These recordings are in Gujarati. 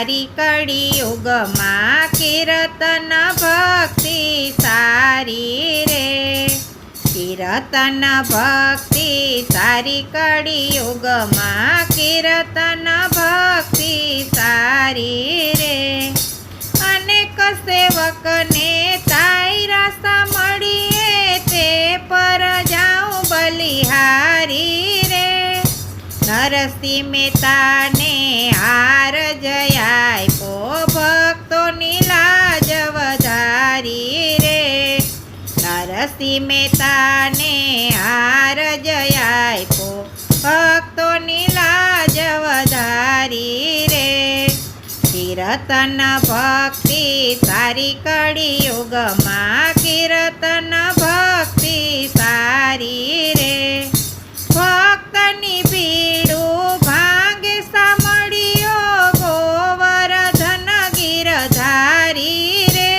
સારી કળિયુગમાં કીર્તન ભક્તિ સારી રે। કીર્તન ભક્તિ સારી કળિયુગમાં કીર્તન ભક્તિ સારી રે। અનેક સેવકને તાઈ રાસ્તા મળીએ તે પર જાઉં બલિહારી રે। નરસિંહ મહેતાને હાર જયાપો ભક્તોની લાજ વધારી રે। નરસિંહ મહેતાને હાર જયાપો ભક્તોની લાજ વધારી રે। કીર્તન ભક્તિ સારી કળિયુગમાં કીર્તન ભક્તિ સારી રે। ભક્તની પીડું ભાંગે સાંભળ્યો ગોવર્ધન ગિરધારી રે।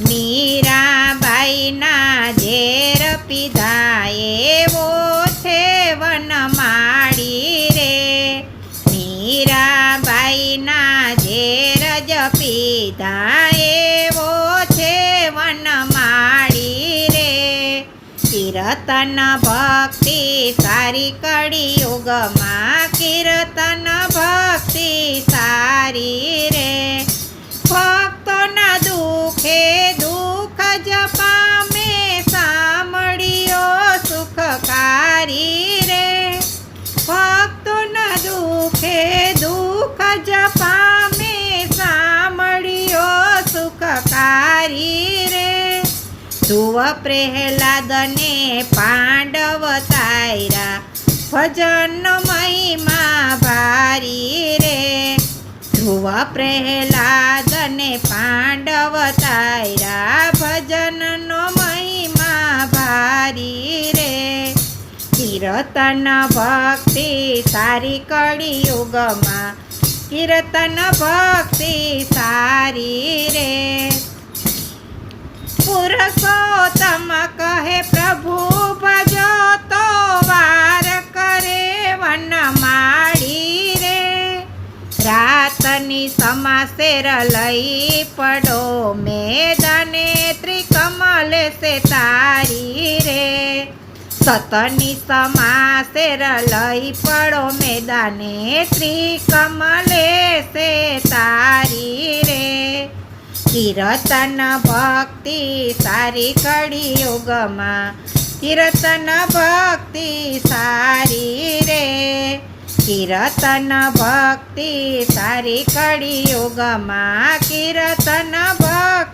મીરાબાઈના ઝેર પીધા એવો છે વનમાળી રે। મીરાબાઈના ઝેર જ પીધા એવો છે વનમાળી રે। કીર્તન ભક્તિ સારી કળિયુગમાં કીર્તન ભક્તિ સારી રે। ભક્તોના દુઃખે દુઃખ જ પામે સાંભળ્યો સુખકારી રે। ભક્તોના દુઃખે દુઃખ જ પામે સાંભળ્યો સુખકારી રે। ધ્રુવ પ્રહલાદને પાંડવ તાર્યા ભજન મહિમા ભારી રે। ધ્રુવ પ્રહલાદને પાંડવ તાર્યા ભજનનો મહિમા ભારી રે। કીર્તન ભક્તિ સારી કળિયુગમાં કીર્તન ભક્તિ સારી રે। પુરુષોત્તમ કહે પ્રભુ ભજો તો વાર કરે વનમાળી રે। રાતની સમાસેર લઈ પડો મેદાને ત્રિકમલે સે તારી રે। સતની સમાસેર લઈ પડો મેદાને ત્રિકમલે સે તારી રે। કીર્તન ભક્તિ સારી કળિયુગમાં કીર્તન ભક્તિ સારી રે। કીર્તન ભક્તિ સારી કળિયુગમાં કીર્તન ભક્તિ